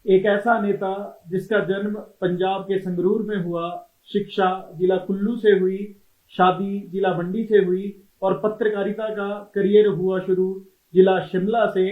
एक ऐसा नेता जिसका जन्म पंजाब के संगरूर में हुआ, शिक्षा जिला कुल्लू से हुई, शादी जिला मंडी से हुई और पत्रकारिता का करियर हुआ शुरू जिला शिमला से।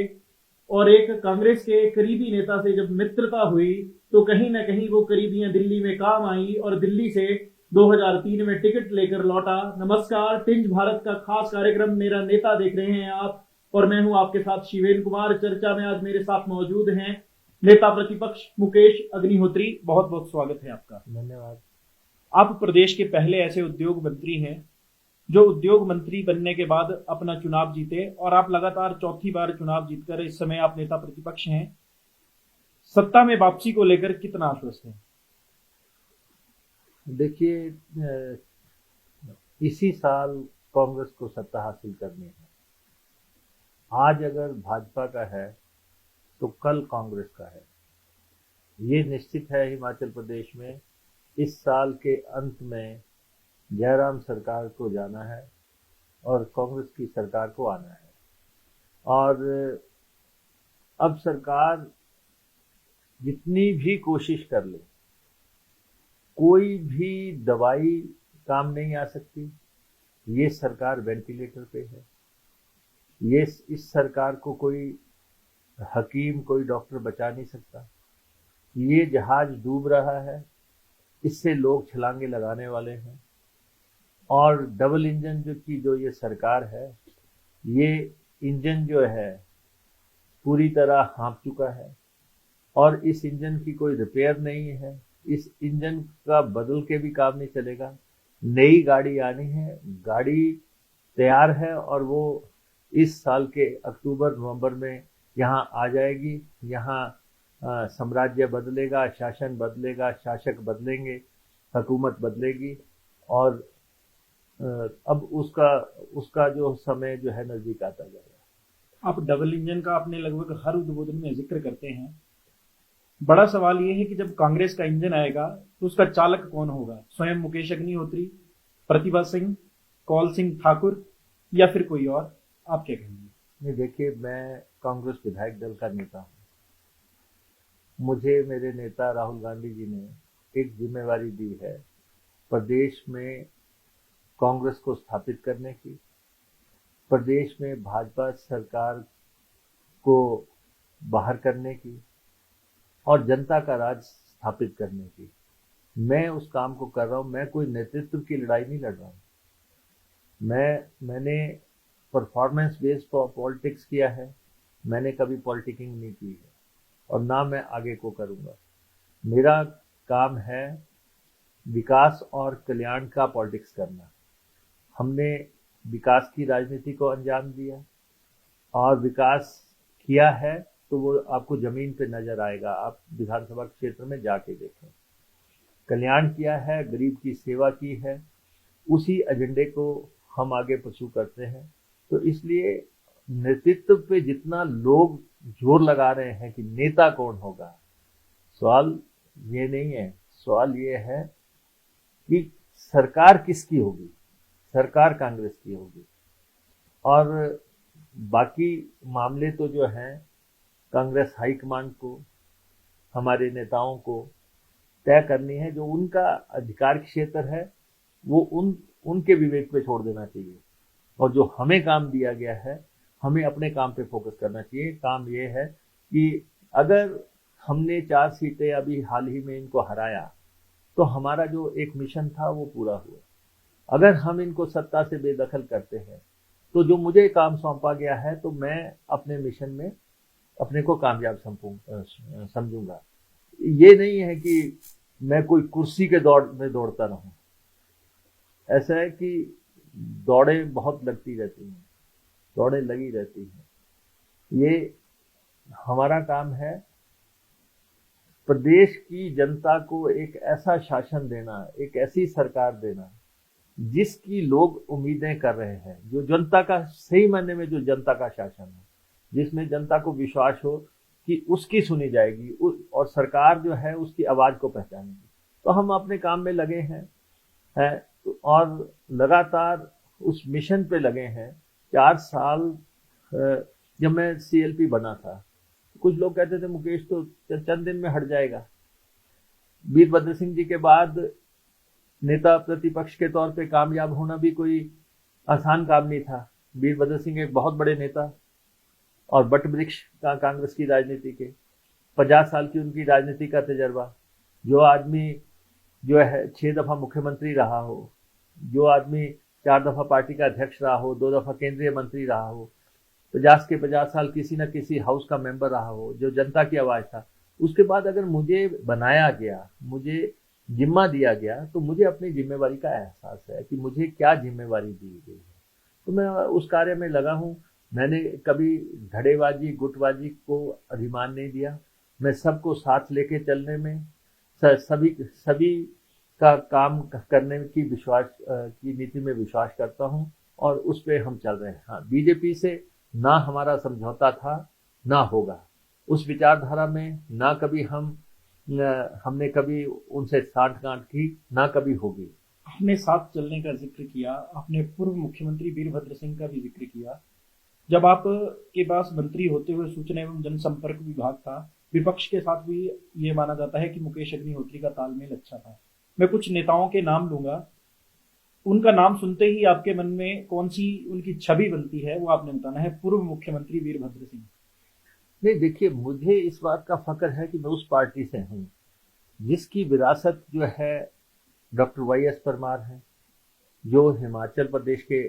और एक कांग्रेस के करीबी नेता से जब मित्रता हुई तो कहीं ना कहीं वो करीबियां दिल्ली में काम आई और दिल्ली से 2003 में टिकट लेकर लौटा। नमस्कार, टिंज भारत का खास कार्यक्रम मेरा नेता देख रहे हैं आप, और मैं हूं आपके साथ शिवेन कुमार। चर्चा में आज मेरे साथ मौजूद हैं नेता प्रतिपक्ष मुकेश अग्निहोत्री। बहुत बहुत स्वागत है आपका। धन्यवाद। आप प्रदेश के पहले ऐसे उद्योग मंत्री हैं जो उद्योग मंत्री बनने के बाद अपना चुनाव जीते, और आप लगातार चौथी बार चुनाव जीतकर इस समय आप नेता प्रतिपक्ष हैं। सत्ता में वापसी को लेकर कितना आश्वस्त हैं? देखिए, इसी साल कांग्रेस को सत्ता हासिल करनी है। आज अगर भाजपा का है तो कल कांग्रेस का है। ये निश्चित है। हिमाचल प्रदेश में इस साल के अंत में जयराम सरकार को जाना है और कांग्रेस की सरकार को आना है। और अब सरकार जितनी भी कोशिश कर ले, कोई भी दवाई काम नहीं आ सकती। ये सरकार वेंटिलेटर पे है। ये इस सरकार को कोई हकीम, कोई डॉक्टर बचा नहीं सकता। ये जहाज डूब रहा है, इससे लोग छलांगे लगाने वाले हैं। और डबल इंजन जो ये सरकार है, ये इंजन जो है पूरी तरह हाँफ चुका है और इस इंजन की कोई रिपेयर नहीं है। इस इंजन का बदल के भी काम नहीं चलेगा। नई गाड़ी आनी है, गाड़ी तैयार है और वो इस साल के अक्टूबर नवंबर में यहाँ आ जाएगी। यहाँ साम्राज्य बदलेगा, शासन बदलेगा, शासक बदलेंगे, हुकूमत बदलेगी और अब उसका जो समय जो है नजदीक आता जाएगा। आप डबल इंजन का अपने लगभग हर उद्बोधन में जिक्र करते हैं। बड़ा सवाल यह है कि जब कांग्रेस का इंजन आएगा तो उसका चालक कौन होगा? स्वयं मुकेश अग्निहोत्री, प्रतिभा सिंह, कौल सिंह ठाकुर या फिर कोई और? आप क्या कहेंगे? नहीं, देखिए, मैं कांग्रेस विधायक दल का नेता हूँ। मुझे मेरे नेता राहुल गांधी जी ने एक जिम्मेवारी दी है प्रदेश में कांग्रेस को स्थापित करने की, प्रदेश में भाजपा सरकार को बाहर करने की और जनता का राज स्थापित करने की। मैं उस काम को कर रहा हूं। मैं कोई नेतृत्व की लड़ाई नहीं लड़ रहा हूं। मैंने परफॉर्मेंस बेस्ड पॉलिटिक्स किया है। मैंने कभी पॉलिटिकिंग नहीं की है और ना मैं आगे को करूंगा। मेरा काम है विकास और कल्याण का पॉलिटिक्स करना। हमने विकास की राजनीति को अंजाम दिया और विकास किया है तो वो आपको जमीन पे नजर आएगा। आप विधानसभा क्षेत्र में जाके देखें। कल्याण किया है, गरीब की सेवा की है, उसी एजेंडे को हम आगे परस्यू करते हैं। तो इसलिए नेतृत्व पे जितना लोग जोर लगा रहे हैं कि नेता कौन होगा, सवाल ये नहीं है। सवाल ये है कि सरकार किसकी होगी। सरकार कांग्रेस की होगी और बाकी मामले तो जो हैं कांग्रेस हाईकमांड को, हमारे नेताओं को तय करनी है। जो उनका अधिकार क्षेत्र है वो उनके विवेक पे छोड़ देना चाहिए और जो हमें काम दिया गया है, हमें अपने काम पे फोकस करना चाहिए। काम ये है कि अगर हमने 4 सीटें अभी हाल ही में इनको हराया तो हमारा जो एक मिशन था वो पूरा हुआ। अगर हम इनको सत्ता से बेदखल करते हैं तो जो मुझे काम सौंपा गया है तो मैं अपने मिशन में अपने को कामयाब समझूंगा। ये नहीं है कि मैं कोई कुर्सी के दौड़ में दौड़ता रहूं। ऐसा है कि दौड़ें बहुत लगती रहती हैं, दौड़ें लगी रहती हैं। ये हमारा काम है प्रदेश की जनता को एक ऐसा शासन देना, एक ऐसी सरकार देना जिसकी लोग उम्मीदें कर रहे हैं, जो जनता का सही मायने में जो जनता का शासन है, जिसमें जनता को विश्वास हो कि उसकी सुनी जाएगी और सरकार जो है उसकी आवाज को पहचानेगी। तो हम अपने काम में लगे हैं और लगातार उस मिशन पे लगे हैं। 4 साल जब मैं CLP बना था कुछ लोग कहते थे मुकेश तो चंद दिन में हट जाएगा। वीरभद्र सिंह जी के बाद नेता प्रतिपक्ष के तौर पे कामयाब होना भी कोई आसान काम नहीं था। वीरभद्र सिंह एक बहुत बड़े नेता और बट वृक्ष का कांग्रेस की राजनीति के 50 साल की उनकी राजनीति का तजर्बा। जो आदमी जो है 6 दफा मुख्यमंत्री रहा हो, जो आदमी 4 दफा पार्टी का अध्यक्ष रहा हो, 2 दफा केंद्रीय मंत्री रहा हो, 50 के 50 साल किसी न किसी हाउस का मेंबर रहा हो, जो जनता की आवाज था, उसके बाद अगर मुझे बनाया गया, मुझे जिम्मा दिया गया, तो मुझे अपनी जिम्मेवारी का एहसास है कि मुझे क्या जिम्मेवारी दी गई है। तो मैं उस कार्य में लगा हूं। मैंने कभी धड़ेबाजी गुटबाजी को अधिमान नहीं दिया। मैं सबको साथ लेके चलने में, सभी का काम करने की नीति में विश्वास करता हूं और उस पे हम चल रहे हैं। हाँ, बीजेपी से ना हमारा समझौता था, ना होगा। उस विचारधारा में ना कभी हमने कभी उनसे साठगांठ की, ना कभी होगी। आपने साथ चलने का जिक्र किया, आपने पूर्व मुख्यमंत्री वीरभद्र सिंह का भी जिक्र किया। जब आप के पास मंत्री होते हुए सूचना एवं जनसंपर्क विभाग था, विपक्ष के साथ भी ये माना जाता है कि मुकेश अग्निहोत्री का तालमेल अच्छा था। मैं कुछ नेताओं के नाम लूंगा, उनका नाम सुनते ही आपके मन में कौन सी उनकी छवि बनती है वो आपने बताना है। पूर्व मुख्यमंत्री वीरभद्र सिंह। नहीं, देखिए, मुझे इस बात का फक्र है कि मैं उस पार्टी से हूं जिसकी विरासत जो है डॉक्टर वाई.एस. परमार है, जो हिमाचल प्रदेश के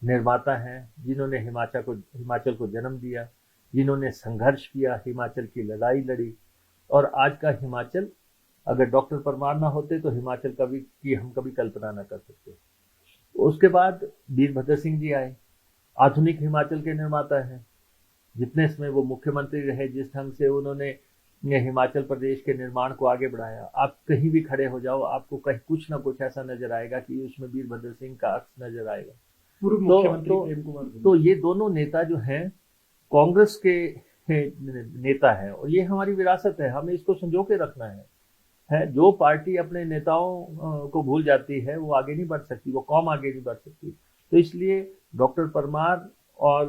निर्माता हैं, जिन्होंने हिमाचल को जन्म दिया, जिन्होंने संघर्ष किया, हिमाचल की लड़ाई लड़ी। और आज का हिमाचल, अगर डॉक्टर परमार ना होते तो हिमाचल की हम कभी कल्पना ना कर सकते। उसके बाद वीरभद्र सिंह जी आए, आधुनिक हिमाचल के निर्माता हैं। जितने समय वो मुख्यमंत्री रहे, जिस ढंग से उन्होंने हिमाचल प्रदेश के निर्माण को आगे बढ़ाया, आप कहीं भी खड़े हो जाओ, आपको कहीं कुछ ना कुछ ऐसा नजर आएगा कि उसमें वीरभद्र सिंह का अक्स नजर आएगा। पूर्व मुख्यमंत्री प्रेम कुमार सिंह। तो ये दोनों नेता जो हैं कांग्रेस के नेता हैं और ये हमारी विरासत है, हमें इसको संजो के रखना है। जो पार्टी अपने नेताओं को भूल जाती है वो आगे नहीं बढ़ सकती, वो कौम आगे नहीं बढ़ सकती। तो इसलिए डॉक्टर परमार और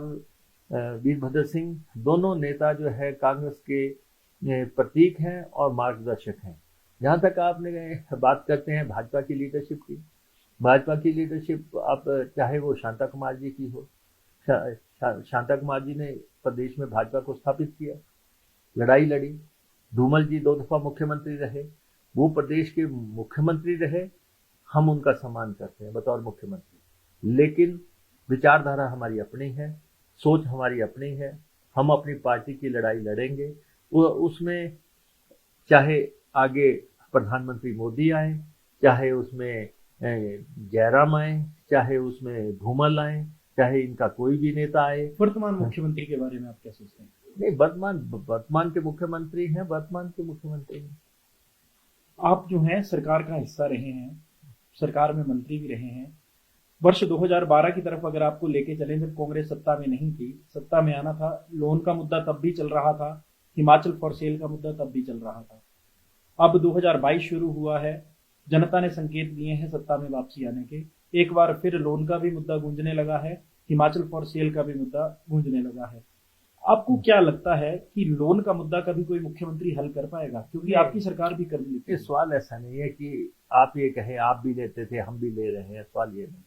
वीरभद्र सिंह दोनों नेता जो है कांग्रेस के प्रतीक हैं और मार्गदर्शक हैं। जहां तक आपने बात करते हैं भाजपा की लीडरशिप की, भाजपा की लीडरशिप आप चाहे वो शांता कुमार जी की हो, शांता कुमार जी ने प्रदेश में भाजपा को स्थापित किया, लड़ाई लड़ी। धूमल जी 2 दफा मुख्यमंत्री रहे, वो प्रदेश के मुख्यमंत्री रहे, हम उनका सम्मान करते हैं बतौर मुख्यमंत्री। लेकिन विचारधारा हमारी अपनी है, सोच हमारी अपनी है। हम अपनी पार्टी की लड़ाई लड़ेंगे, उसमें चाहे आगे प्रधानमंत्री मोदी आए, चाहे उसमें जयराम आए, चाहे उसमें धूमल आए, चाहे इनका कोई भी नेता आए। वर्तमान मुख्यमंत्री के बारे में आप क्या सोचते हैं? नहीं, वर्तमान के मुख्यमंत्री हैं, वर्तमान के मुख्यमंत्री हैं। आप जो हैं सरकार का हिस्सा रहे हैं, सरकार में मंत्री भी रहे हैं। वर्ष 2012 की तरफ अगर आपको लेके चलें, जब कांग्रेस सत्ता में नहीं थी, सत्ता में आना था, लोन का मुद्दा तब भी चल रहा था, हिमाचल फॉर सेल का मुद्दा तब भी चल रहा था। अब 2022 शुरू हुआ है, जनता ने संकेत दिए हैं सत्ता में वापसी आने के। एक बार फिर लोन का भी मुद्दा गूंजने लगा है, हिमाचल फॉर सेल का भी मुद्दा गूंजने लगा है। आपको क्या लगता है कि लोन का मुद्दा कभी कोई मुख्यमंत्री हल कर पाएगा? क्योंकि आपकी सरकार भी कर लेती है। सवाल ऐसा नहीं है कि आप ये कहें आप भी लेते थे हम भी ले रहे हैं, सवाल ये नहीं।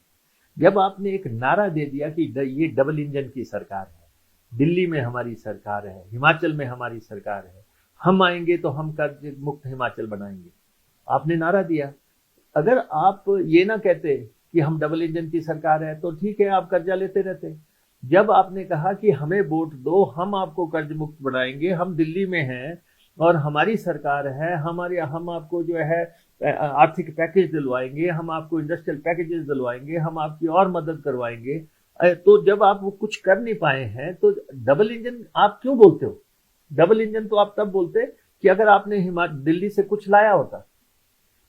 जब आपने एक नारा दे दिया कि ये डबल इंजन की सरकार है, दिल्ली में हमारी सरकार है, हिमाचल में हमारी सरकार है, हम आएंगे तो हम कर्ज मुक्त हिमाचल बनाएंगे, आपने नारा दिया। अगर आप ये ना कहते कि हम डबल इंजन की सरकार है तो ठीक है, आप कर्जा लेते रहते। जब आपने कहा कि हमें वोट दो, हम आपको कर्ज मुक्त बनाएंगे, हम दिल्ली में हैं और हमारी सरकार है, हम आपको जो है आर्थिक पैकेज दिलवाएंगे, हम आपको इंडस्ट्रियल पैकेजेस दिलवाएंगे, हम आपकी और मदद करवाएंगे, तो जब आप वो कुछ कर नहीं पाए हैं तो डबल इंजन आप क्यों बोलते हो? डबल इंजन तो आप तब बोलते कि अगर आपने दिल्ली से कुछ लाया होता।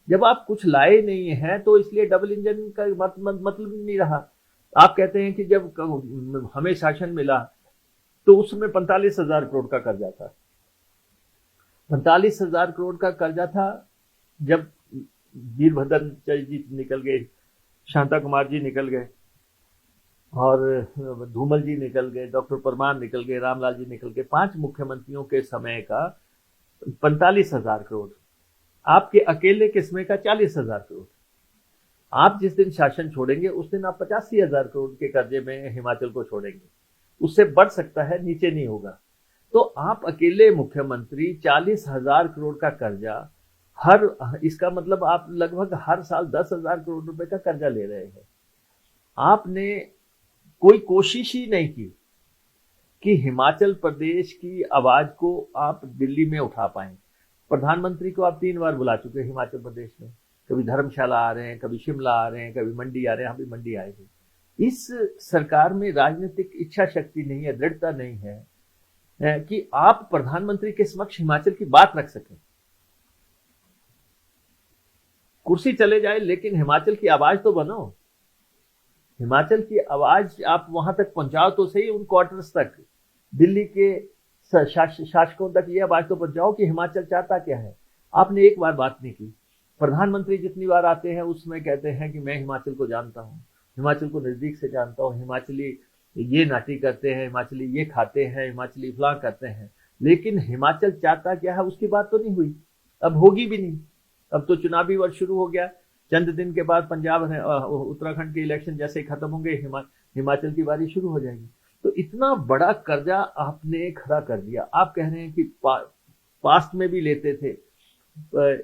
जब आप कुछ लाए नहीं हैं तो इसलिए डबल इंजन का मतलब नहीं रहा। आप कहते हैं कि जब हमें शासन मिला तो उस समय 45,000 करोड़ का कर्जा था। 45,000 करोड़ का कर्जा था। जब वीरभद्र जी निकल गए, शांता कुमार जी निकल गए, और धूमल जी निकल गए, डॉक्टर परमार निकल गए, रामलाल जी निकल गए। 5 मुख्यमंत्रियों के समय का 45,000 करोड़, आपके अकेले के समय का 40,000 करोड़। आप जिस दिन शासन छोड़ेंगे उस दिन आप 85,000 करोड़ के कर्जे में हिमाचल को छोड़ेंगे, उससे बढ़ सकता है, नीचे नहीं होगा। तो आप अकेले मुख्यमंत्री 40,000 करोड़ का कर्जा, इसका मतलब आप लगभग हर साल 10,000 करोड़ रुपए का कर्जा ले रहे हैं। आपने कोई कोशिश ही नहीं की कि हिमाचल प्रदेश की आवाज को आप दिल्ली में उठा पाए। प्रधानमंत्री को आप 3 बार बुला चुके हैं हिमाचल प्रदेश में, कभी धर्मशाला आ रहे हैं, कभी शिमला आ रहे हैं, कभी मंडी आ रहे हैं, हम भी मंडी आए थे। इस सरकार में राजनीतिक इच्छा शक्ति नहीं है, दृढ़ता नहीं है कि आप प्रधानमंत्री के समक्ष हिमाचल की बात रख सकें। कुर्सी चले जाए लेकिन हिमाचल की आवाज तो बनो, हिमाचल की आवाज आप वहां तक पहुंचाओ तो सही, उन क्वार्टर्स तक, दिल्ली के शासकों तक ये आवाज तो पहुंचाओ कि हिमाचल चाहता क्या है। आपने एक बार बात नहीं की। प्रधानमंत्री जितनी बार आते हैं उसमें कहते हैं कि मैं हिमाचल को जानता हूँ, हिमाचल को नजदीक से जानता हूँ, हिमाचली ये नाटी करते हैं, हिमाचली ये खाते हैं, हिमाचली फलां करते हैं, लेकिन हिमाचल चाहता क्या है उसकी बात तो नहीं हुई, अब होगी भी नहीं। अब तो चुनावी वर्ष शुरू हो गया, चंद दिन के बाद पंजाब उत्तराखंड के इलेक्शन जैसे खत्म होंगे, हिमाचल की बारी शुरू हो जाएगी। तो इतना बड़ा कर्जा आपने खड़ा कर दिया। आप कह रहे हैं कि पास्ट में भी लेते थे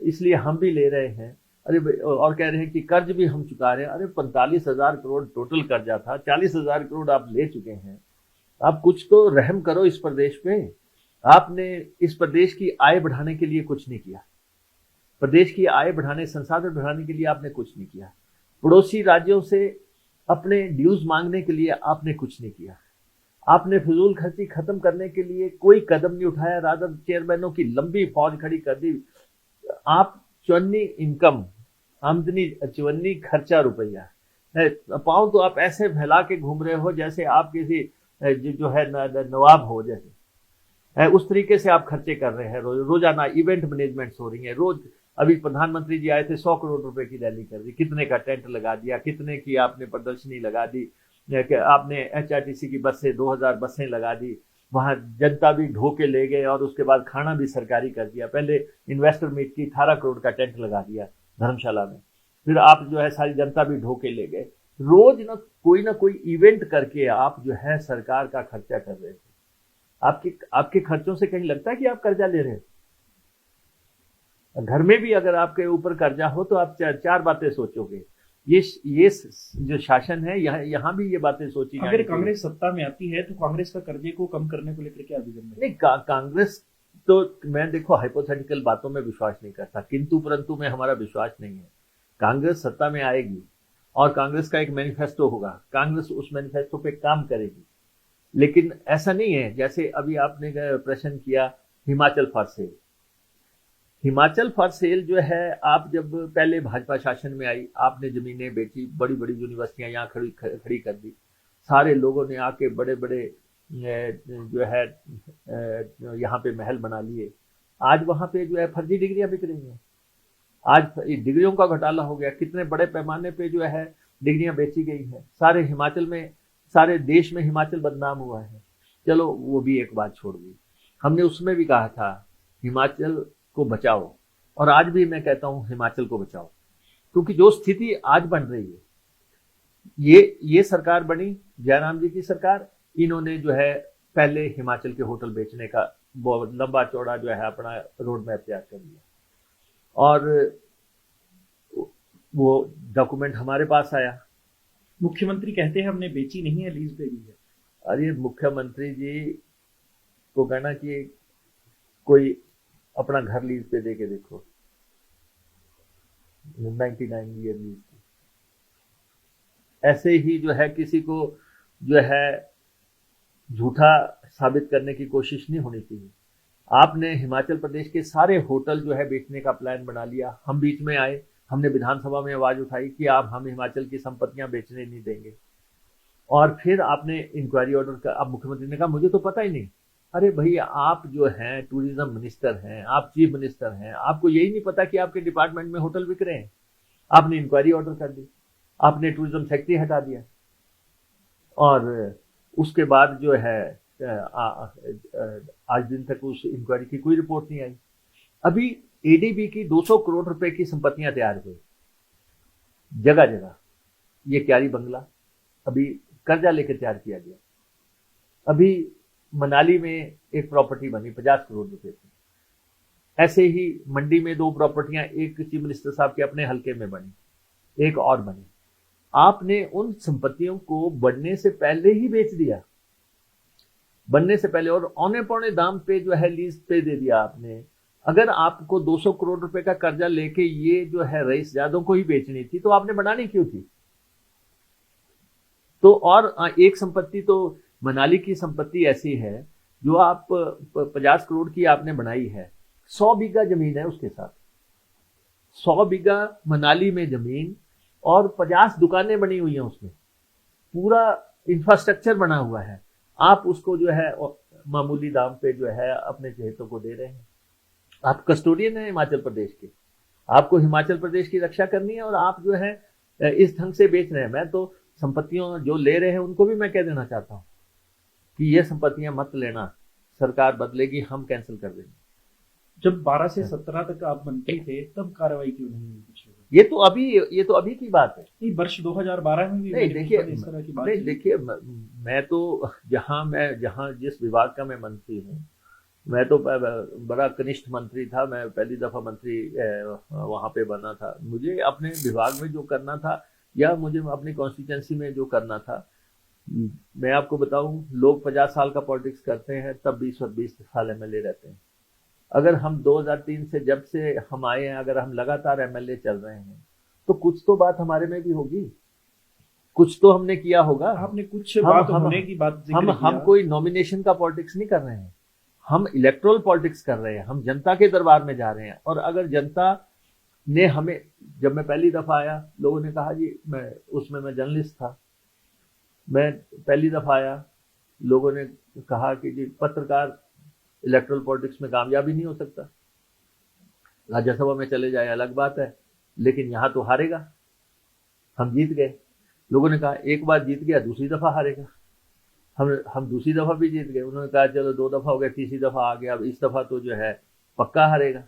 इसलिए हम भी ले रहे हैं, अरे, और कह रहे हैं कि कर्ज भी हम चुका रहे हैं। अरे 45,000 करोड़ टोटल कर्जा था, 40,000 करोड़ आप ले चुके हैं। आप कुछ तो रहम करो इस प्रदेश पे। आपने इस प्रदेश की आय बढ़ाने के लिए कुछ नहीं किया, प्रदेश की आय बढ़ाने, संसाधन बढ़ाने के लिए आपने कुछ नहीं किया। पड़ोसी राज्यों से अपने ड्यूज मांगने के लिए आपने कुछ नहीं किया। आपने फिजूल खर्ची खत्म करने के लिए कोई कदम नहीं उठाया, रादर चेयरमैनों की लंबी फौज खड़ी कर दी। आप चवन्नी इनकम, आमदनी 54, खर्चा रुपया, पाओ तो आप ऐसे फैला के घूम रहे हो जैसे आप किसी जो है नवाब हो, जैसे उस तरीके से आप खर्चे कर रहे हैं। रोजाना इवेंट मैनेजमेंट हो रही है। रोज अभी प्रधानमंत्री जी आए थे, 100 करोड़ रुपए की रैली कर दी, कितने का टेंट लगा दिया, कितने की आपने प्रदर्शनी लगा दी, आपने HRTC की बसें 2000 बसें लगा दी, वहां जनता भी ढो के ले गए और उसके बाद खाना भी सरकारी कर दिया। पहले इन्वेस्टर मीट की 18 करोड़ का टेंट लगा दिया धर्मशाला में, फिर आप जो है सारी जनता भी ढो के ले गए। रोज ना कोई इवेंट करके आप जो है सरकार का खर्चा कर रहे थे। आपके खर्चों से कहीं लगता है कि आप कर्जा ले रहे हैं? घर में भी अगर आपके ऊपर कर्जा हो तो आप 4 बातें सोचोगे। ये जो शासन है यहाँ भी ये बातें सोची। अगर कांग्रेस सत्ता में आती है तो कांग्रेस का कर्जे को कम करने को लेकर क्या अभिगम है? नहीं, कांग्रेस तो मैं देखो हाइपोथेटिकल बातों में विश्वास नहीं करता, किंतु परंतु में हमारा विश्वास नहीं है। कांग्रेस सत्ता में आएगी और कांग्रेस का एक मैनिफेस्टो होगा, कांग्रेस उस मैनिफेस्टो पे काम करेगी। लेकिन ऐसा नहीं है जैसे अभी आपने प्रश्न किया Himachal for sale. Himachal for sale जो है, आप जब पहले भाजपा शासन में आई, आपने जमीनें बेची, बड़ी बड़ी यूनिवर्सिटियां यहाँ खड़ी कर दी, सारे लोगों ने आके बड़े बड़े जो है यहाँ पे महल बना लिए। आज वहां पे जो है फर्जी डिग्रियां बिक रही हैं। आज डिग्रियों का घोटाला हो गया, कितने बड़े पैमाने पे जो है डिग्रियां बेची गई हैं। सारे हिमाचल में, सारे देश में हिमाचल बदनाम हुआ है। चलो वो भी एक बात छोड़ दी, हमने उसमें भी कहा था हिमाचल को बचाओ, और आज भी मैं कहता हूं हिमाचल को बचाओ, क्योंकि जो स्थिति आज बन रही है, ये सरकार बनी जयराम जी की सरकार, इन्होंने जो है पहले हिमाचल के होटल बेचने का बहुत लंबा चौड़ा जो है अपना रोड मैप तैयार कर लिया, और वो डॉक्यूमेंट हमारे पास आया। मुख्यमंत्री कहते हैं हमने बेची नहीं है, लीज पे दी है। अरे मुख्यमंत्री जी को कहना कि कोई अपना घर लीज पे दे के देखो, 99 ईयर लीज की। ऐसे ही जो है किसी को जो है झूठा साबित करने की कोशिश नहीं होनी चाहिए। आपने हिमाचल प्रदेश के सारे होटल जो है बेचने का प्लान बना लिया। हम बीच में आए, हमने विधानसभा में आवाज उठाई कि आप हम हिमाचल की संपत्तियां बेचने नहीं देंगे, और फिर आपने इंक्वायरी ऑर्डर का, अब मुख्यमंत्री ने कहा मुझे तो पता ही नहीं। अरे भैया, आप जो हैं टूरिज्म मिनिस्टर हैं, आप चीफ मिनिस्टर हैं, आपको यही नहीं पता कि आपके डिपार्टमेंट में होटल बिक रहे हैं? आपने इंक्वायरी ऑर्डर कर दी, आपने टूरिज्म सेक्रेटरी हटा दिया, और उसके बाद जो है आज दिन तक उस इंक्वायरी की कोई रिपोर्ट नहीं आई। अभी एडीबी की 200 करोड़ रुपए की संपत्तियां तैयार हुई जगह जगह। ये क्यारी बंगला अभी कर्जा लेकर तैयार किया गया। अभी मनाली में एक प्रॉपर्टी बनी 50 करोड़ रुपए की। ऐसे ही मंडी में 2 प्रॉपर्टियां, एक चीफ मिनिस्टर साहब के अपने हल्के में बनी, एक और बनी। आपने उन संपत्तियों को बनने से पहले ही बेच दिया, बनने से पहले, और औने पौने दाम पे जो है लीज पे दे दिया आपने। अगर आपको 200 करोड़ रुपए का कर्जा लेके ये जो है रईसजादों को ही बेचनी थी तो आपने बनानी क्यों थी? तो और एक संपत्ति तो मनाली की संपत्ति ऐसी है जो आप 50 करोड़ की आपने बनाई है, 100 बीघा जमीन है उसके साथ, 100 बीघा मनाली में जमीन और 50 दुकानें बनी हुई हैं उसमें, पूरा इंफ्रास्ट्रक्चर बना हुआ है। आप उसको जो है मामूली दाम पे जो है अपने चहेतों को दे रहे हैं। आप कस्टोडियन हैं हिमाचल प्रदेश के, आपको हिमाचल प्रदेश की रक्षा करनी है और आप जो है इस ढंग से बेच रहे हैं। मैं तो संपत्तियों जो ले रहे हैं उनको भी मैं कह देना चाहता हूं कि ये संपत्तियां मत लेना, सरकार बदलेगी, हम कैंसिल कर देंगे। जब 12 से 17 तक आप मंत्री थे तब कार्रवाई क्यों नहीं हुई कुछ? ये तो अभी की बात है। नहीं, वर्ष 2012 में भी नहीं देखिए, इस तरह की बात नहीं देखिए, मैं तो जहां जिस विभाग का मैं मंत्री हूँ, मैं तो बड़ा कनिष्ठ मंत्री था। मैं पहली दफा मंत्री वहां पे बना था। मुझे अपने विभाग में जो करना था या मुझे अपनी कॉन्स्टिट्यूंसी में जो करना था, मैं आपको बताऊं, लोग 50 साल का पॉलिटिक्स करते हैं तब 20 साल एमएलए रहते हैं। अगर हम 2003 से जब से हम आए हैं, अगर हम लगातार एमएलए चल रहे हैं तो कुछ तो बात हमारे में भी होगी, कुछ तो हमने किया होगा। आपने कुछ बात होने की बात जिक्र किया। हम कोई नॉमिनेशन का पॉलिटिक्स नहीं कर रहे हैं, हम इलेक्टोरल पॉलिटिक्स कर रहे हैं। हम जनता के दरबार में जा रहे हैं। और अगर जनता ने हमें, जब मैं पहली दफा आया, लोगों ने कहा जी, मैं जर्नलिस्ट था, मैं पहली दफा आया, लोगों ने कहा कि जी पत्रकार इलेक्टोरल पॉलिटिक्स में कामयाब ही नहीं हो सकता, राज्यसभा में चले जाए अलग बात है, लेकिन यहां तो हारेगा। हम जीत गए। लोगों ने कहा एक बार जीत गया दूसरी दफा हारेगा। हम दूसरी दफा भी जीत गए। उन्होंने कहा चलो 2 दफा हो गया, तीसरी दफा आ गया, अब इस दफा तो जो है पक्का हारेगा।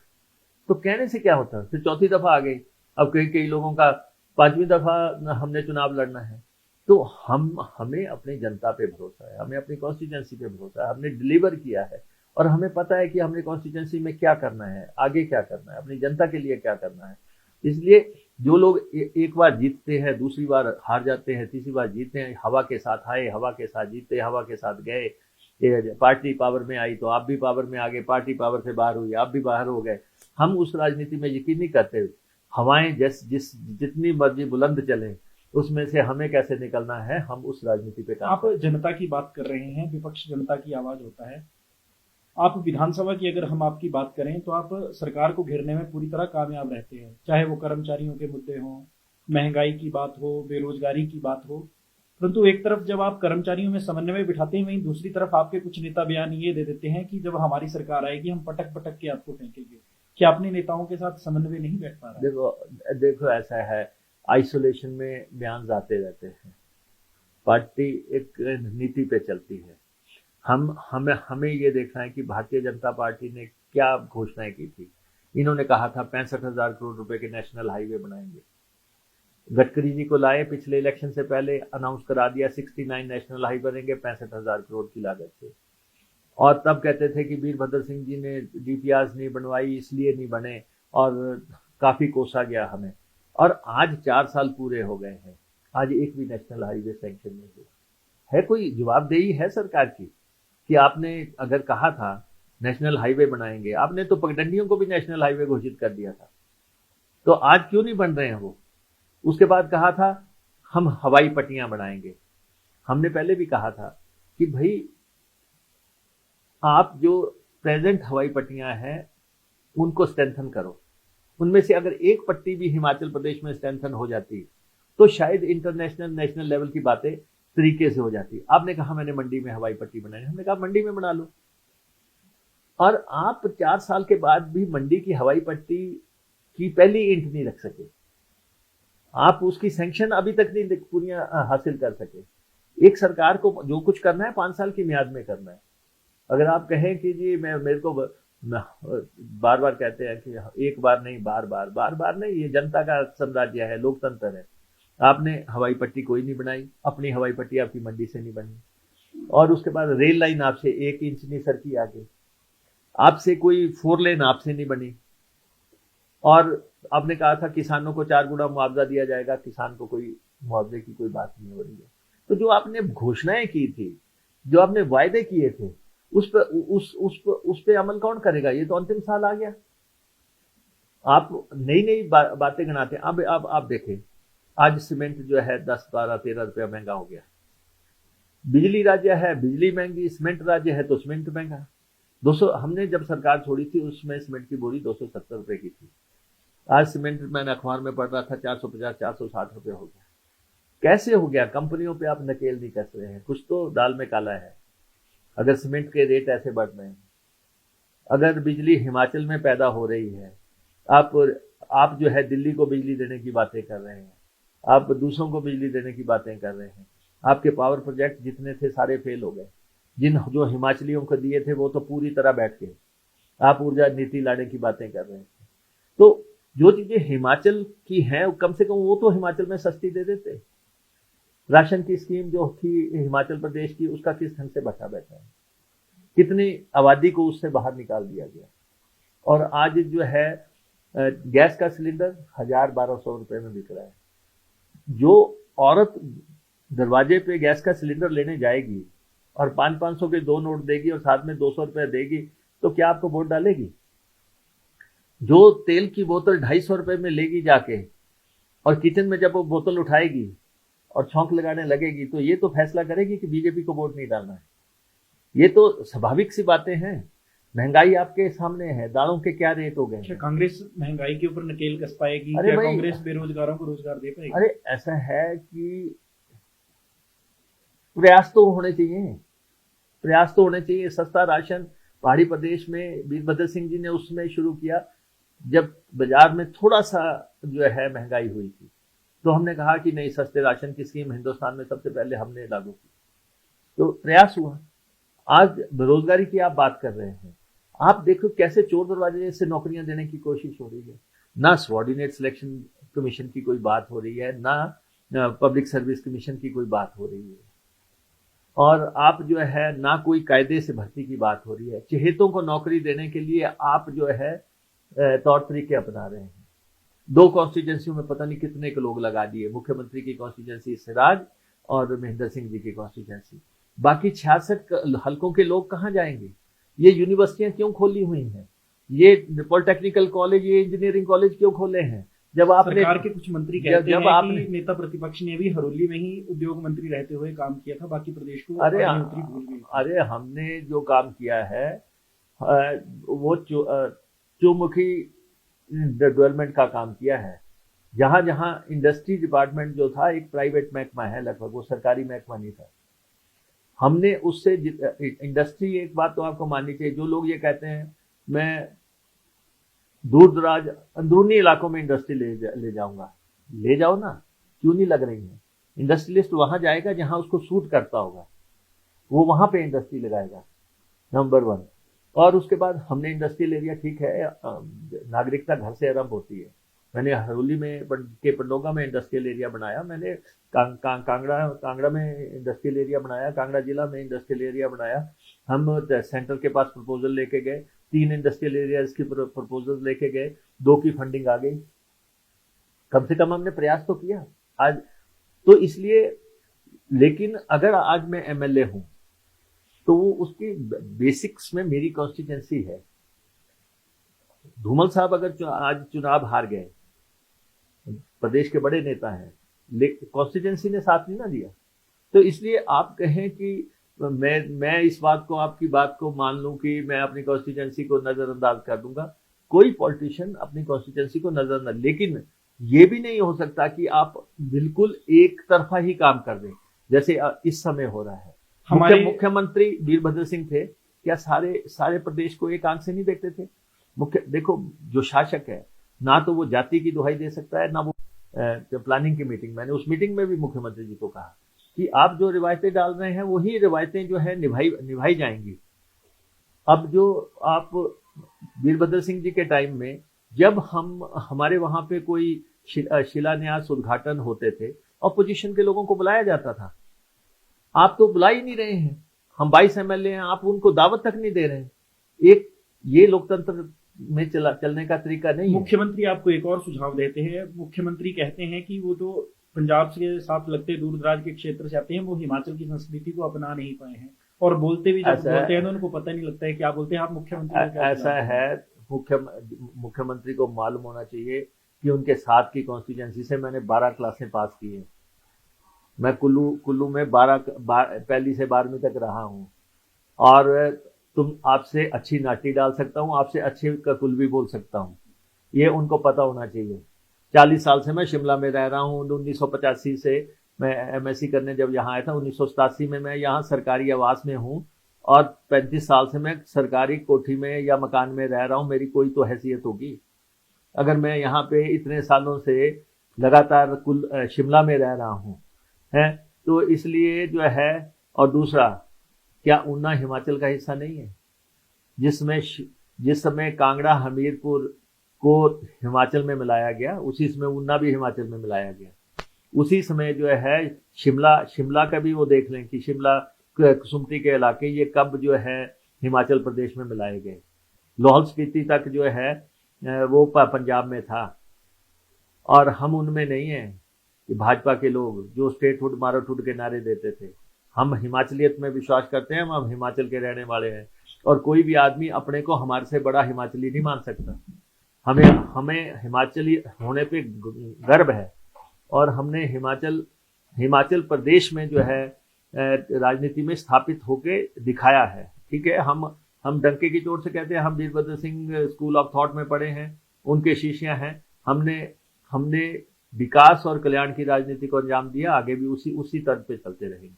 तो कहने से क्या होता है, फिर चौथी दफा आ गई। अब कई लोगों का 5वीं दफा हमने चुनाव लड़ना है। तो हमें अपनी जनता पे भरोसा है, हमें अपनी कॉन्स्टिट्यूंसी पे भरोसा है। हमने डिलीवर किया है और हमें पता है कि हमने कॉन्स्टिट्यूंसी में क्या करना है, आगे क्या करना है, अपनी जनता के लिए क्या करना है। इसलिए जो लोग एक बार जीतते हैं, दूसरी बार हार जाते हैं, तीसरी बार जीतते हैं, हवा के साथ आए, हवा के साथ जीते, हवा के साथ गए। पार्टी पावर में आई तो आप भी पावर में आ गए, पार्टी पावर से बाहर हुई आप भी बाहर हो गए। हम उस राजनीति में यकीन नहीं करते। हवाएं जितनी मर्जी बुलंद चले, उसमें से हमें कैसे निकलना है, हम उस राजनीति पे काम। आप जनता की बात कर रहे हैं, विपक्ष जनता की आवाज होता है। आप विधानसभा की अगर हम आपकी बात करें तो आप सरकार को घेरने में पूरी तरह कामयाब रहते हैं, चाहे वो कर्मचारियों के मुद्दे हों, महंगाई की बात हो, बेरोजगारी की बात हो। परंतु एक तरफ जब आप कर्मचारियों में समन्वय बिठाते हैं, वहीं दूसरी तरफ आपके कुछ नेता बयान ये दे देते हैं कि जब हमारी सरकार आएगी हम पटक पटक के आपको फेंकेंगे। क्या अपने नेताओं के साथ समन्वय नहीं बैठ पा रहा? देखो ऐसा है, आइसोलेशन में बयान आते रहते हैं। पार्टी एक नीति पे चलती है। हमें ये देखना है कि भारतीय जनता पार्टी ने क्या घोषणाएं की थी। इन्होंने कहा था 65,000 करोड़ रुपए के नेशनल हाईवे बनाएंगे। गडकरी जी को लाए, पिछले इलेक्शन से पहले अनाउंस करा दिया 69 नेशनल हाईवे बनेंगे 65,000 करोड़ की लागत से। और तब कहते थे कि वीरभद्र सिंह जी ने डीपीआर नहीं बनवाई, इसलिए नहीं बने, और काफी कोसा गया हमें। और आज 4 साल पूरे हो गए हैं, आज एक भी नेशनल हाईवे सैंक्शन नहीं हुआ है। कोई जवाबदेही है सरकार की कि आपने अगर कहा था नेशनल हाईवे बनाएंगे, आपने तो पगडंडियों को भी नेशनल हाईवे घोषित कर दिया था, तो आज क्यों नहीं बन रहे हैं वो? उसके बाद कहा था हम हवाई पट्टियां बनाएंगे। हमने पहले भी कहा था कि भाई आप जो प्रेजेंट हवाई पट्टियां हैं उनको स्ट्रेंथन करो। उनमें से अगर एक पट्टी भी हिमाचल प्रदेश में स्ट्रेंथन हो जाती तो शायद इंटरनेशनल नेशनल लेवल की बातें तरीके से हो जाती। आपने कहा मैंने मंडी में हवाई पट्टी बनाई, हमने कहा मंडी में बना लो। और आप 4 साल के बाद भी मंडी की हवाई पट्टी की पहली ईंट नहीं रख सके, आप उसकी सैंक्शन अभी तक नहीं पूरी हासिल कर सके। एक सरकार को जो कुछ करना है 5 साल की मियाद में करना है। अगर आप कहें कि जी मेरे को बार बार कहते हैं कि एक बार नहीं बार बार नहीं, ये जनता का साम्राज्य है, लोकतंत्र है। आपने हवाई पट्टी कोई नहीं बनाई, अपनी हवाई पट्टी आपकी मंडी से नहीं बनी, और उसके बाद रेल लाइन आपसे 1 इंच नहीं सरकी आगे, आपसे कोई 4 लेन आपसे नहीं बनी, और आपने कहा था किसानों को 4 गुना मुआवजा दिया जाएगा, किसान को कोई मुआवजे की कोई बात नहीं हो रही है। तो जो आपने घोषणाएं की थी, जो आपने वायदे किए थे, उस पे अमल कौन करेगा? ये तो अंतिम साल आ गया, आप नई नई बातें गिनाते हैं। अब आप देखें, आज सीमेंट जो है 10, 12, 13 रुपया महंगा हो गया। बिजली राज्य है, बिजली महंगी, सीमेंट राज्य है तो सीमेंट महंगा। 200, हमने जब सरकार छोड़ी थी उसमें सीमेंट की बोरी 270 रुपए की थी। आज सीमेंट मैंने अखबार में पढ़ रहा था 450, 460 रुपए हो गया। कैसे हो गया? कंपनियों पे आप नकेल नहीं कस रहे हैं, कुछ तो दाल में काला है। अगर सीमेंट के रेट ऐसे बढ़ रहे हैं, अगर बिजली हिमाचल में पैदा हो रही है, आप जो है दिल्ली को बिजली देने की बातें कर रहे हैं, आप दूसरों को बिजली देने की बातें कर रहे हैं, आपके पावर प्रोजेक्ट जितने थे सारे फेल हो गए। जो हिमाचलियों को दिए थे वो तो पूरी तरह बैठ गए। आप ऊर्जा नीति लाने की बातें कर रहे हैं। तो जो चीजें हिमाचल की हैं कम से कम वो तो हिमाचल में सस्ती दे देते। राशन की स्कीम जो थी हिमाचल प्रदेश की, उसका किस ढंग से बचा बैठा है, कितनी आबादी को उससे बाहर निकाल दिया गया। और आज जो है गैस का सिलेंडर 1000-1200 रुपए में बिक रहा है। जो औरत दरवाजे पे गैस का सिलेंडर लेने जाएगी और 500-500 के 2 नोट देगी और साथ में 200 रुपए देगी, तो क्या आपको वोट डालेगी? जो तेल की बोतल 250 रुपए में लेगी जाके, और किचन में जब वो बोतल उठाएगी और छौंक लगाने लगेगी, तो ये तो फैसला करेगी कि बीजेपी को वोट नहीं डालना है। ये तो स्वाभाविक सी बातें हैं। महंगाई आपके सामने है, दालों के क्या रेट हो गए। क्या कांग्रेस महंगाई के ऊपर नकेल कस पाएगी? अरे क्या भाई, कांग्रेस बेरोजगारों को रोजगार दे पाएगी? अरे ऐसा है कि प्रयास तो होने चाहिए, प्रयास तो होने चाहिए। सस्ता राशन पहाड़ी प्रदेश में वीरभद्र सिंह जी ने उसमें शुरू किया, जब बाजार में थोड़ा सा जो है महंगाई हुई थी, तो हमने कहा कि नहीं, सस्ते राशन की स्कीम हिंदुस्तान में सबसे पहले हमने लागू की, तो प्रयास हुआ। आज बेरोजगारी की आप बात कर रहे हैं, आप देखो कैसे चोर दरवाजे से नौकरियां देने की कोशिश हो रही है। ना सबऑर्डिनेट सिलेक्शन कमीशन की कोई बात हो रही है, ना पब्लिक सर्विस कमीशन की कोई बात हो रही है, और आप जो है ना कोई कायदे से भर्ती की बात हो रही है। चहेतों को नौकरी देने के लिए आप जो है तौर तरीके अपना रहे हैं। 2 कॉन्स्टिट्यूंसियों में पता नहीं कितने के लोग लगा दिए, मुख्यमंत्री की कॉन्स्टिट्यूंसी सिराज और महेंद्र सिंह जी की कॉन्स्टिट्यूंसी। बाकी 66 हलकों के लोग कहाँ जाएंगे? ये यूनिवर्सिटियां क्यों खोली हुई हैं? ये पॉलिटेक्निकल कॉलेज, ये इंजीनियरिंग कॉलेज क्यों खोले हैं? जब आपने सरकार के कुछ मंत्री कहते हैं कि नेता प्रतिपक्ष ने भी हरोली में ही उद्योग मंत्री रहते हुए काम किया था, बाकी प्रदेश को भूल गई। अरे हमने जो काम किया है वो चौमुखी डेवलपमेंट का काम किया है। जहां जहां इंडस्ट्री डिपार्टमेंट जो था एक प्राइवेट महकमा है, लगभग वो सरकारी महकमा नहीं था। हमने उससे इंडस्ट्री, एक बात तो आपको माननी चाहिए, जो लोग ये कहते हैं मैं दूर दराज अंदरूनी इलाकों में इंडस्ट्री ले जाऊंगा, ले जाओ ना, क्यों नहीं लग रही है? इंडस्ट्रियलिस्ट वहां जाएगा जहां उसको सूट करता होगा, वो वहां पे इंडस्ट्री लगाएगा, नंबर 1। और उसके बाद हमने इंडस्ट्रियल एरिया, ठीक है, नागरिकता घर से आरंभ होती है। मैंने हरोली में के पंडोगा में इंडस्ट्रियल एरिया बनाया, मैंने कांगड़ा में इंडस्ट्रियल एरिया बनाया, कांगड़ा जिला में इंडस्ट्रियल एरिया बनाया। हम सेंटर के पास प्रपोजल लेके गए, 3 इंडस्ट्रियल एरियाज की प्रपोजल लेके गए, 2 की फंडिंग आ गई। कम से कम हमने प्रयास तो किया आज तो, इसलिए। लेकिन अगर आज मैं एमएलए हूं तो वो उसकी बेसिक्स में मेरी कॉन्स्टिट्यूंसी है। धूमल साहब अगर आज चुनाव हार गए, प्रदेश के बड़े नेता हैं, लेकिन कॉन्स्टिट्यूंसी ने साथ नहीं ना दिया, तो इसलिए आप कहें कि मैं इस बात को, आपकी बात को मान लूं कि मैं अपनी कॉन्स्टिट्यूंसी को नजरअंदाज कर दूंगा। कोई पॉलिटिशियन अपनी कॉन्स्टिट्यूंसी को नजरअंदाज, लेकिन ये भी नहीं हो सकता कि आप बिल्कुल एक तरफा ही काम कर दें जैसे इस समय हो रहा है। हमारे मुख्यमंत्री वीरभद्र सिंह थे, क्या सारे प्रदेश को एक आंख से नहीं देखते थे? देखो, जो शासक है ना तो वो जाति की दुहाई दे सकता है, ना वो प्लानिंग की मीटिंग, मैंने उस मीटिंग में भी मुख्यमंत्री जी को कहा कि आप जो रिवायतें डाल रहे हैं वही रिवायतें जो है निभाई जाएंगी। अब जो आप वीरभद्र सिंह जी के टाइम में जब हमारे वहां पे कोई शिलान्यास उद्घाटन होते थे, ऑपोजिशन के लोगों को बुलाया जाता था। आप तो बुला ही नहीं रहे हैं। हम 22 एमएलए हैं, आप उनको दावत तक नहीं दे रहे हैं। एक ये लोकतंत्र में चलने का तरीका नहीं है। मुख्यमंत्री आपको एक और सुझाव देते हैं। मुख्यमंत्री कहते हैं कि वो जो पंजाब के साथ लगते दूर दराज के क्षेत्र से आते हैं वो हिमाचल की संस्कृति को अपना नहीं पाए हैं, और बोलते भी जब बोलते हैं तो उनको पता नहीं लगता है क्या बोलते हैं। आप मुख्यमंत्री ऐसा है, मुख्यमंत्री को मालूम होना चाहिए कि उनके साथ की कॉन्स्टिट्यूएंसी से मैंने 12 क्लासें पास की हैं। मैं कुल्लू में 1 से 12वीं तक रहा हूं, और आपसे अच्छी नाटी डाल सकता हूं, आपसे अच्छे कुल भी बोल सकता हूं। ये उनको पता होना चाहिए। 40 साल से मैं शिमला में रह रहा हूं। 1985 से मैं एमएससी करने जब यहाँ आया था, 1987 में मैं यहाँ सरकारी आवास में हूँ, और 35 साल से मैं सरकारी कोठी में या मकान में रह रहा हूँ। मेरी कोई तो हैसियत होगी। अगर मैं यहाँ पे इतने सालों से लगातार शिमला में रह रहा हूँ है, तो इसलिए जो है। और दूसरा, क्या ऊना हिमाचल का हिस्सा नहीं है? जिस समय कांगड़ा हमीरपुर को हिमाचल में मिलाया गया, उसी समय ऊना भी हिमाचल में मिलाया गया। उसी समय जो है शिमला का भी वो देख लें कि शिमला कुसुम्पटी के इलाके ये कब जो है हिमाचल प्रदेश में मिलाए गए। लाहौल स्पीति तक जो है वो पंजाब में था, और हम उनमें नहीं है कि भाजपा के लोग जो स्टेटहुड माराठुड के नारे देते थे। हम हिमाचलियत में विश्वास करते हैं, हम हिमाचल के रहने वाले हैं, और कोई भी आदमी अपने को हमारे से बड़ा हिमाचली नहीं मान सकता। हमें हिमाचली होने पे गर्व है, और हमने हिमाचल प्रदेश में जो है राजनीति में स्थापित होके दिखाया है। ठीक है, हम डंके की चोट से कहते हैं हम Virbhadra Singh school of thought में पढ़े हैं, उनके शिष्य हैं। हमने विकास और कल्याण की राजनीति को अंजाम दिया, आगे भी उसी तर्ज पे चलते रहेंगे।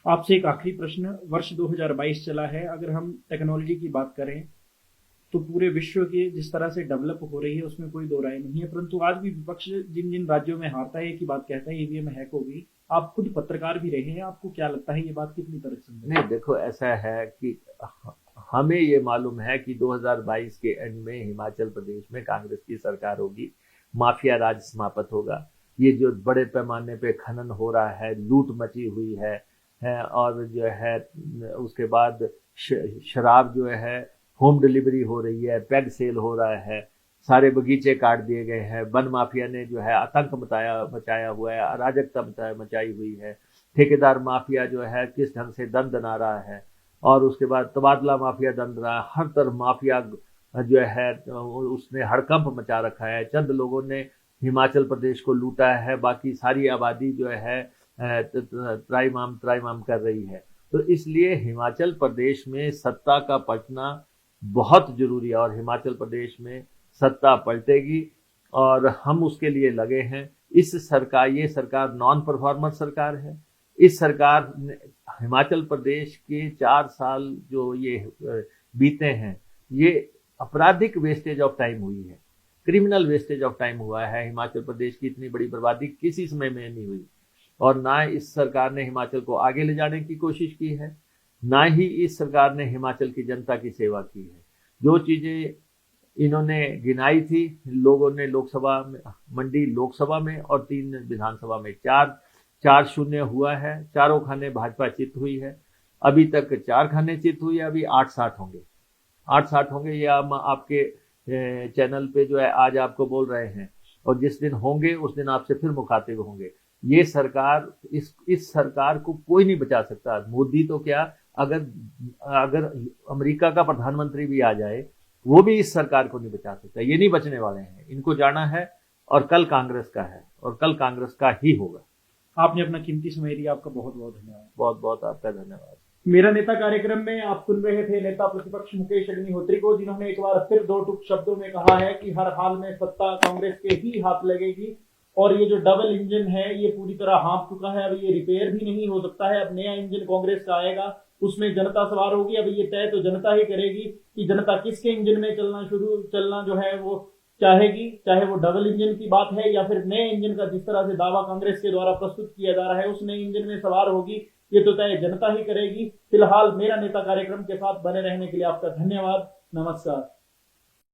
आपसे एक आखिरी प्रश्न। वर्ष 2022 चला है, अगर हम टेक्नोलॉजी की बात करें तो पूरे विश्व की जिस तरह से डेवलप हो रही है उसमें कोई दो राय नहीं है, परंतु आज भी विपक्ष जिन राज्यों में हारता है एक ही बात कहता है, ईवीएम हैक होगी। आप खुद पत्रकार भी रहे हैं, आपको क्या लगता है ये बात कितनी तरह से? नहीं, देखो, ऐसा है कि हमें ये मालूम है कि 2022 के एंड में हिमाचल प्रदेश में कांग्रेस की सरकार होगी, माफिया राज समाप्त होगा। ये जो बड़े पैमाने पे खनन हो रहा है, लूट मची हुई है, और जो है उसके बाद शराब जो है होम डिलीवरी हो रही है, पेग सेल हो रहा है, सारे बगीचे काट दिए गए हैं, वन माफिया ने जो है आतंक मचाया हुआ है, अराजकता मचाई हुई है, ठेकेदार माफिया जो है किस ढंग से दंदना रहा है, और उसके बाद तबादला माफिया दंड रहा है। हर तरफ माफिया जो है उसने हड़कंप मचा रखा है। चंद लोगों ने हिमाचल प्रदेश को लूटा है, बाकी सारी आबादी जो है त्राइमाम कर रही है। तो इसलिए हिमाचल प्रदेश में सत्ता का पलटना बहुत जरूरी है, और हिमाचल प्रदेश में सत्ता पलटेगी, और हम उसके लिए लगे हैं। ये सरकार नॉन परफॉर्मर सरकार है। इस सरकार ने हिमाचल प्रदेश के 4 साल जो ये बीते हैं, ये आपराधिक वेस्टेज ऑफ टाइम हुई है, क्रिमिनल वेस्टेज ऑफ टाइम हुआ है। हिमाचल प्रदेश की इतनी बड़ी बर्बादी किसी समय में नहीं हुई, और ना इस सरकार ने हिमाचल को आगे ले जाने की कोशिश की है, ना ही इस सरकार ने हिमाचल की जनता की सेवा की है। जो चीजें इन्होंने गिनाई थी, लोगों ने मंडी लोकसभा में और 3 विधानसभा में 4-0 हुआ है। चारों खाने भाजपा चित हुई है। अभी तक 4 खाने चित हुई है, अभी 8-60 होंगे। ये हम आपके चैनल पे जो है आज आपको बोल रहे हैं, और जिस दिन होंगे उस दिन आपसे फिर मुखातिब होंगे। ये सरकार, इस सरकार को कोई नहीं बचा सकता। मोदी तो क्या, अगर अमेरिका का प्रधानमंत्री भी आ जाए वो भी इस सरकार को नहीं बचा सकता। ये नहीं बचने वाले हैं, इनको जाना है, और कल कांग्रेस का है, और कल कांग्रेस का ही होगा। आपने अपना कीमती समय दिया, आपका बहुत बहुत धन्यवाद। बहुत बहुत आपका धन्यवाद। मेरा नेता कार्यक्रम में आप सुन रहे थे नेता प्रतिपक्ष मुकेश अग्निहोत्री को, जिन्होंने एक बार फिर 2 टूक शब्दों में कहा है कि हर हाल में सत्ता कांग्रेस के ही हाथ लगेगी, और ये जो डबल इंजन है ये पूरी तरह हाँफ चुका है। अब ये रिपेयर भी नहीं हो सकता है। अब नया इंजन कांग्रेस का आएगा, उसमें जनता सवार होगी। अब ये तय तो जनता ही करेगी कि जनता किसके इंजन में चलना जो है वो चाहेगी, चाहे वो डबल इंजन की बात है या फिर नए इंजन का जिस तरह से दावा कांग्रेस के द्वारा प्रस्तुत किया जा रहा है उस नए इंजन में सवार होगी, ये तो तय जनता ही करेगी। फिलहाल मेरा नेता कार्यक्रम के साथ बने रहने के लिए आपका धन्यवाद। नमस्कार।